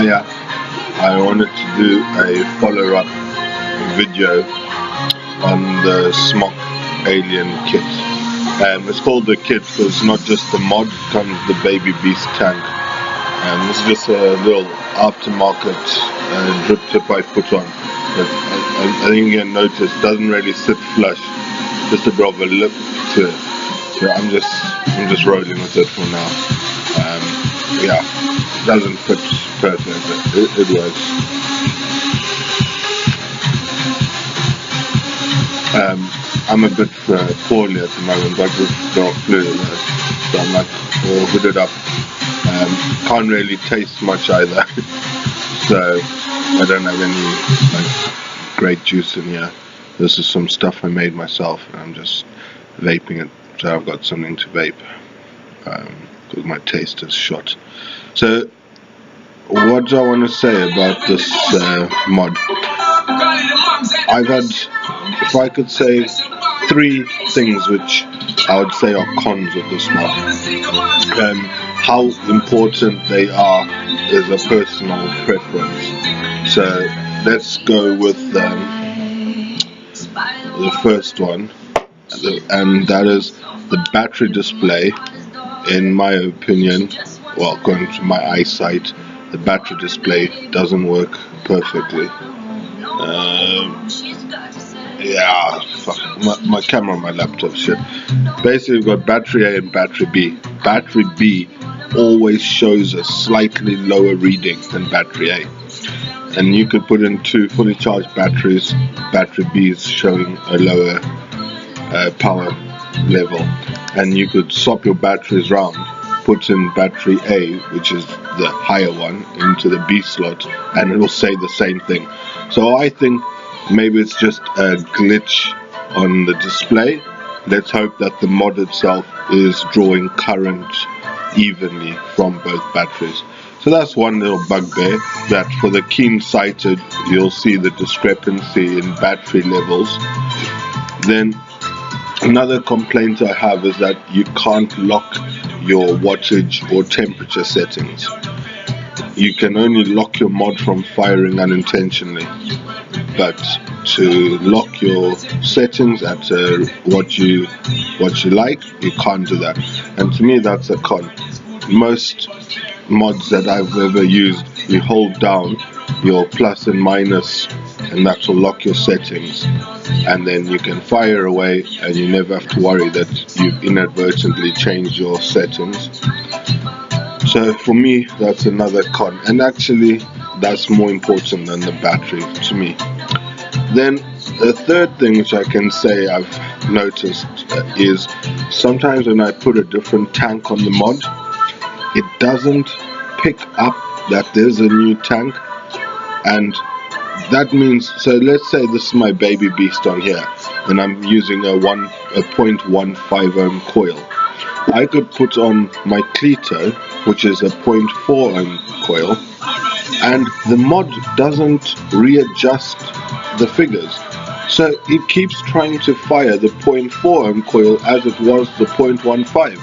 I wanted to do a follow-up video on the Smok alien kit. It's called the kit because it's not just the mod, it comes with the baby beast tank. This is just a little aftermarket drip tip I put on. But I think you can notice it doesn't really sit flush, just a bit of a lip to it. So I'm just rolling with it for now. Yeah, it doesn't fit perfect, but it works. I'm a bit poorly at the moment, got this dog flu, so I'm like all hooded up. Can't really taste much either, so I don't have any great juice in here. This is some stuff I made myself, and I'm just vaping it, so I've got something to vape, because my taste is shot. So what do I want to say about this mod? I've had, if I could say, 3 things which I would say are cons of this mod. How important they are is a personal preference. So let's go with the first one, and that is the battery display. In my opinion, well, according to my eyesight, the battery display doesn't work perfectly. Yeah, fuck, my camera on my laptop, shit. Basically, we've got battery A and battery B. Battery B always shows a slightly lower reading than battery A. And you could put in 2 fully charged batteries. Battery B is showing a lower power level. And you could swap your batteries round, put in battery A, which is the higher one, into the B slot, and it will say the same thing. So I think maybe it's just a glitch on the display. Let's hope that the mod itself is drawing current evenly from both batteries. So that's one little bugbear, that for the keen-sighted you'll see the discrepancy in battery levels. Then another complaint I have is that you can't lock your wattage or temperature settings. You can only lock your mod from firing unintentionally, but to lock your settings at what you like, you can't do that. And to me, that's a con. Most mods that I've ever used, you hold down your plus and minus, and that will lock your settings, and then you can fire away and you never have to worry that you've inadvertently changed your settings. So for me, that's another con, and actually that's more important than the battery to me. Then the third thing which I can say I've noticed is sometimes when I put a different tank on the mod, it doesn't pick up that there's a new tank. And that means, so let's say this is my baby beast on here, and I'm using a 0.15 ohm coil. I could put on my Cleito, which is a 0.4 ohm coil, and the mod doesn't readjust the figures. So it keeps trying to fire the 0.4 ohm coil as it was the 0.15.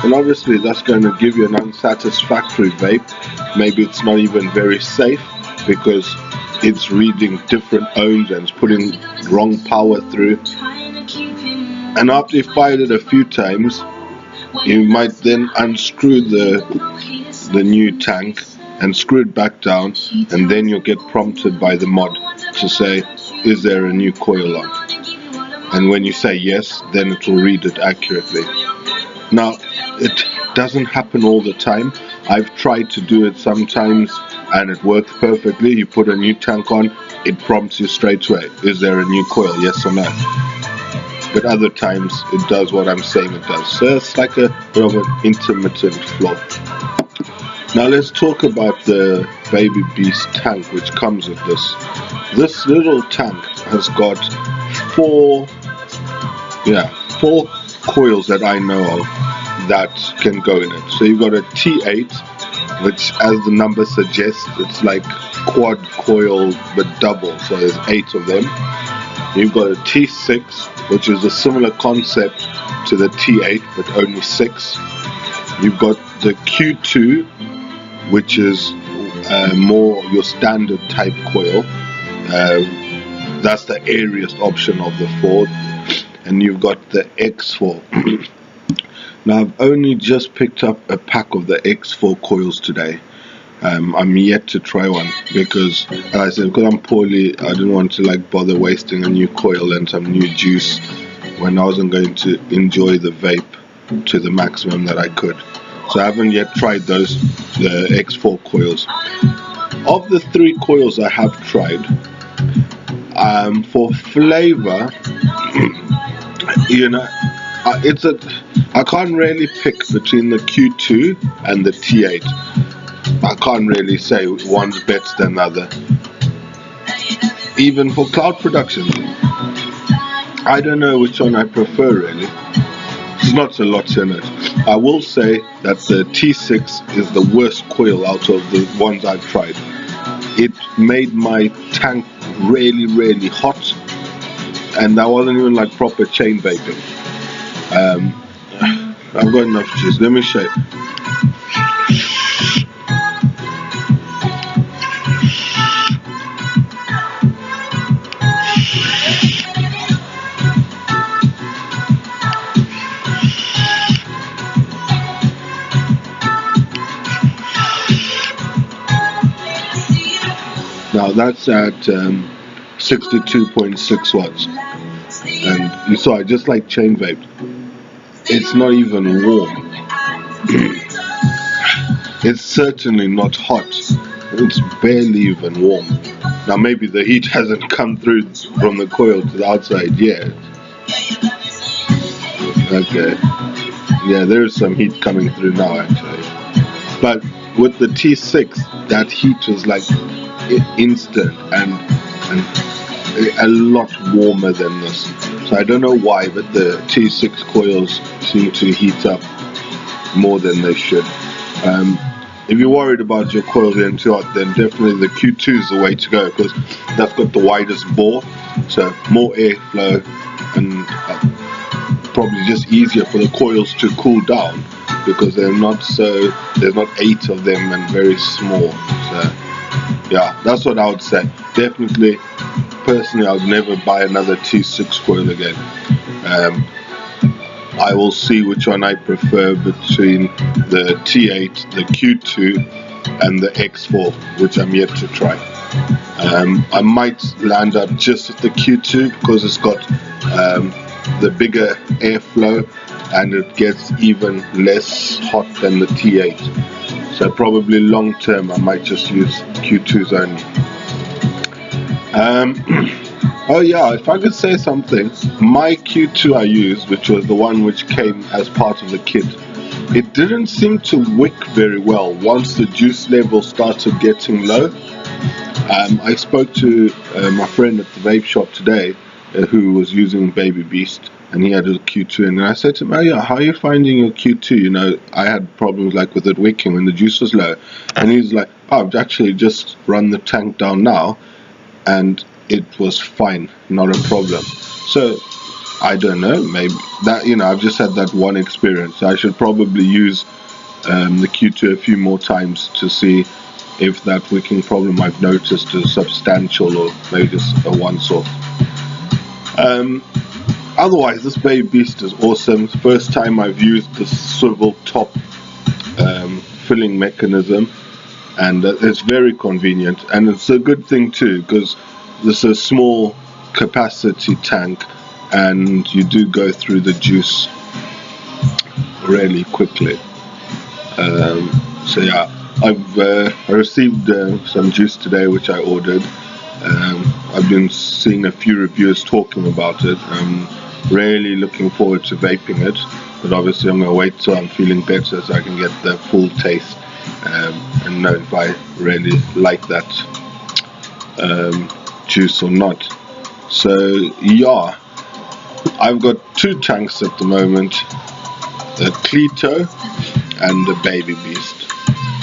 And obviously that's going to give you an unsatisfactory vape. Maybe it's not even very safe because it's reading different ohms and it's putting wrong power through. And after you fired it a few times, you might then unscrew the new tank and screw it back down, and then you'll get prompted by the mod to say, is there a new coil on? And when you say yes, then it will read it accurately. Now, it doesn't happen all the time. I've tried to do it sometimes and it works perfectly. You put a new tank on, it prompts you straight away, is there a new coil, yes or no? But other times it does what I'm saying it does. So it's like a bit of an intermittent flow. Now let's talk about the baby beast tank which comes with this. This little tank has got four coils that I know of that can go in it. So you've got a T8, which as the number suggests, it's like quad coil but double, so there's 8 of them. You've got a T6, which is a similar concept to the T8 but only 6. You've got the Q2, which is more your standard type coil. That's the airiest option of the 4, and you've got the X4. Now I've only just picked up a pack of the X4 coils today. I'm yet to try one because, as I said, because I'm poorly, I didn't want to like bother wasting a new coil and some new juice when I wasn't going to enjoy the vape to the maximum that I could. So I haven't yet tried those, the X4 coils. Of the 3 coils I have tried, for flavor, you know, I can't really pick between the Q2 and the T8. I can't really say one's better than the other. Even for cloud production, I don't know which one I prefer really. There's not a lot in it. I will say that the T6 is the worst coil out of the ones I've tried. It made my tank really, really hot, and that wasn't even like proper chain vaping. I've got enough juice. Let me show you. Now that's at 62.6 watts, and you saw it just like chain vape. It's not even warm. It's certainly not hot. It's barely even warm. Now maybe the heat hasn't come through from the coil to the outside yet. Okay. Yeah, there is some heat coming through now actually. But with the T6, that heat was like instant and a lot warmer than this. So I don't know why, but the T6 coils seem to heat up more than they should. If you're worried about your coils getting too hot, then definitely the Q2 is the way to go, because that's got the widest bore, so more airflow, and probably just easier for the coils to cool down because there's not 8 of them and very small. So yeah, that's what I would say. Definitely, personally, I would never buy another T6 coil again. I will see which one I prefer between the T8, the Q2, and the X4, which I'm yet to try. I might land up just with the Q2 because it's got the bigger airflow and it gets even less hot than the T8. So probably long term I might just use Q2s only. Oh yeah, if I could say something, my Q2 I used, which was the one which came as part of the kit, it didn't seem to wick very well once the juice level started getting low. I spoke to my friend at the vape shop today who was using Baby Beast, and he had a Q2, and I said to him, oh yeah, how are you finding your Q2? You know, I had problems like with it wicking when the juice was low. And he's like, oh, I've actually just run the tank down now and it was fine, not a problem. So I don't know, maybe that, you know, I've just had that one experience. I should probably use the Q2 a few more times to see if that wicking problem I've noticed is substantial or maybe just a once-off. Otherwise, this Baby Beast is awesome. First time I've used the swivel top filling mechanism, and it's very convenient, and it's a good thing too because this is a small capacity tank and you do go through the juice really quickly. So yeah, I've received some juice today which I ordered. I've been seeing a few reviewers talking about it. I'm really looking forward to vaping it, but obviously I'm going to wait till I'm feeling better so I can get the full taste and know if I really like that juice or not. So yeah, I've got 2 tanks at the moment, the Cleito and the Baby Beast.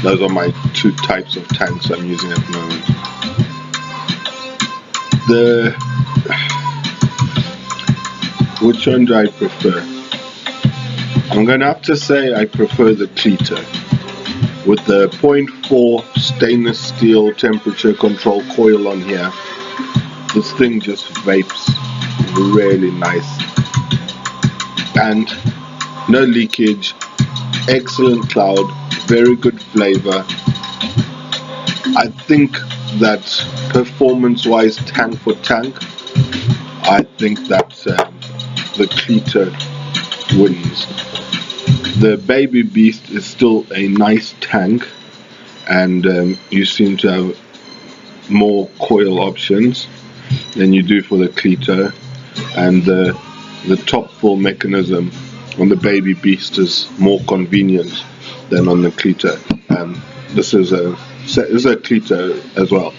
Those are my 2 types of tanks I'm using at the moment. Which one do I prefer? I'm going to have to say I prefer the Cleito, with the 0.4 stainless steel temperature control coil on here, this thing just vapes really nice, and no leakage, excellent cloud, very good flavor. I think that performance wise, tank for tank, I think that the Cleito wins. The Baby Beast is still a nice tank, and you seem to have more coil options than you do for the Cleito, and the top full mechanism on the Baby Beast is more convenient than on the Cleito. This is a Cleito as well.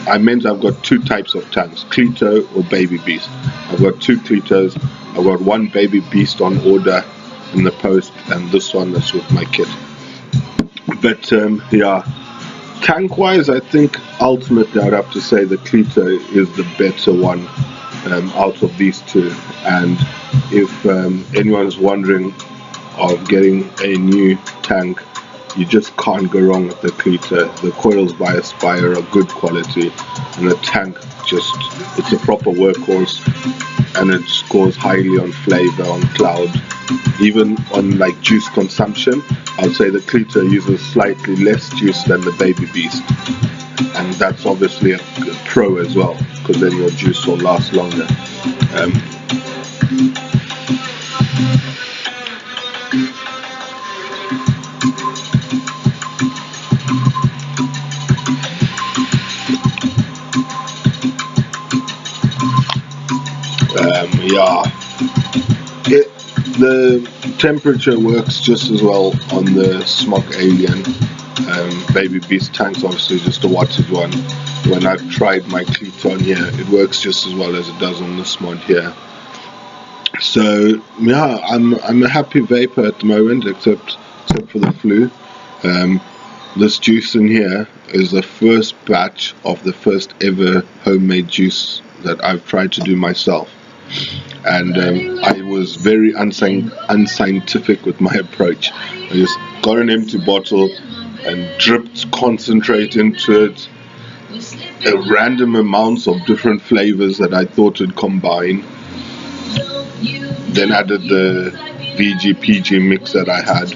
I meant I've got two types of tanks, Cleito or Baby Beast. I've got two Cleitos. I've got one Baby Beast on order in the post, and this one that's with my kit. But yeah, tank wise, I think ultimately I'd have to say the Cleito is the better one out of these two. And if anyone's wondering of getting a new tank, you just can't go wrong with the Cleito. The coils by Aspire are good quality, and the tank it's a proper workhorse, and it scores highly on flavor, on cloud, even on like juice consumption. I'd say the Cleito uses slightly less juice than the Baby Beast, and that's obviously a pro as well, because then your juice will last longer. Yeah, the temperature works just as well on the Smok Alien. Baby Beast tank's obviously just a wattage one. When I've tried my Cleito on here, it works just as well as it does on this mod here. So yeah, I'm a happy vapor at the moment, except for the flu. This juice in here is the first batch of the first ever homemade juice that I've tried to do myself. And I was very unscientific with my approach. I just got an empty bottle and dripped concentrate into it, random amounts of different flavors that I thought would combine, then added the VG-PG mix that I had,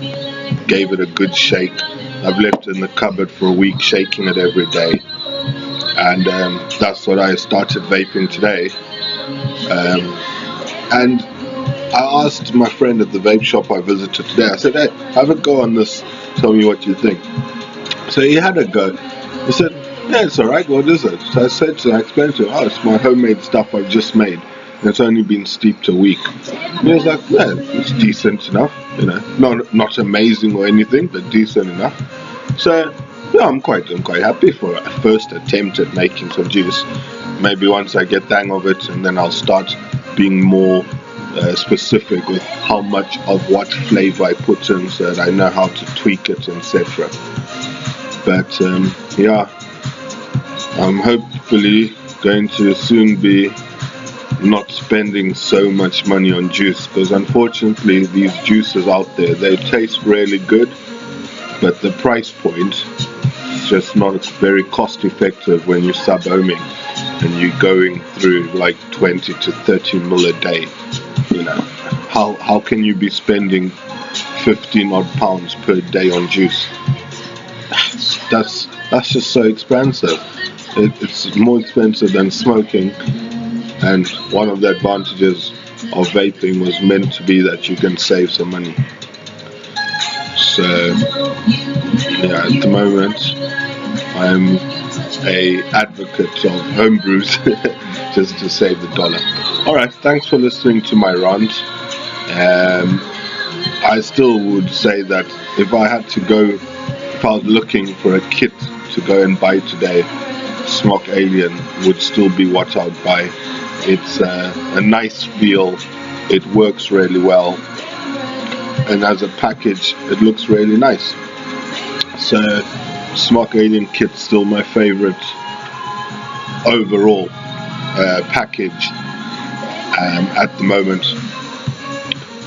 gave it a good shake. I've left it in the cupboard for a week, shaking it every day, and that's what I started vaping today. And I asked my friend at the vape shop I visited today, I said, hey, have a go on this, tell me what you think. So he had a go. He said, yeah, it's alright, what is it? So I explained to him, oh, it's my homemade stuff I've just made, and it's only been steeped a week. And he was like, yeah, it's decent enough, you know, not amazing or anything, but decent enough. So yeah, I'm quite happy for a first attempt at making some juice. Maybe once I get the hang of it, and then I'll start being more specific with how much of what flavor I put in, so that I know how to tweak it, etc. But yeah, I'm hopefully going to soon be not spending so much money on juice, because unfortunately these juices out there, they taste really good, but the price point is just not very cost effective when you're sub-ohming and you're going through like 20 to 30 mil a day. You know, how can you be spending 15 odd pounds per day on juice? That's just so expensive. It's more expensive than smoking, and one of the advantages of vaping was meant to be that you can save some money. So yeah, at the moment I'm a advocate of home brews just to save the dollar. Alright, thanks for listening to my rant. I still would say that if I was looking for a kit to go and buy today, Smok Alien would still be what I would buy. It's a nice feel, it works really well, and as a package it looks really nice. So Smok Alien kit's still my favorite overall package at the moment.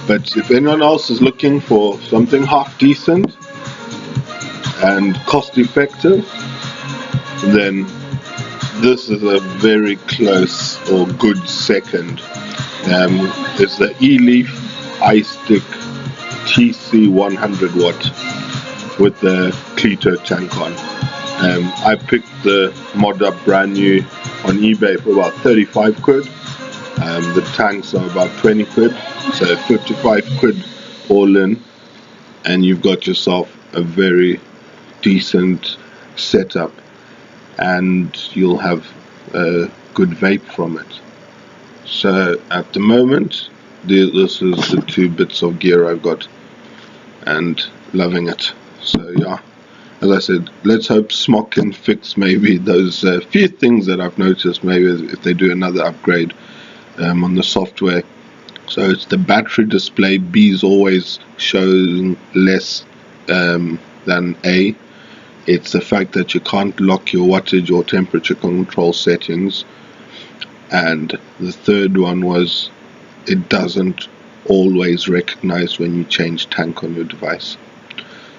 But if anyone else is looking for something half decent, and cost effective, then this is a very close or good second. It's the E-Leaf Istick TC 100 watt with the Cleito tank on. I picked the mod up brand new on eBay for about 35 quid. The tanks are about 20 quid, so 55 quid all in, and you've got yourself a very decent setup, and you'll have a good vape from it. So at the moment, this is the 2 bits of gear I've got, and loving it. So yeah, as I said, let's hope Smok can fix maybe those few things that I've noticed, maybe if they do another upgrade on the software. So it's the battery display. B is always showing less than A. It's the fact that you can't lock your wattage or temperature control settings. And the third one was it doesn't always recognize when you change tank on your device.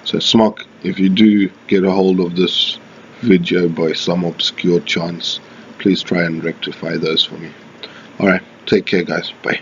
So Smok, if you do get a hold of this video by some obscure chance, please try and rectify those for me. Alright, take care guys, bye.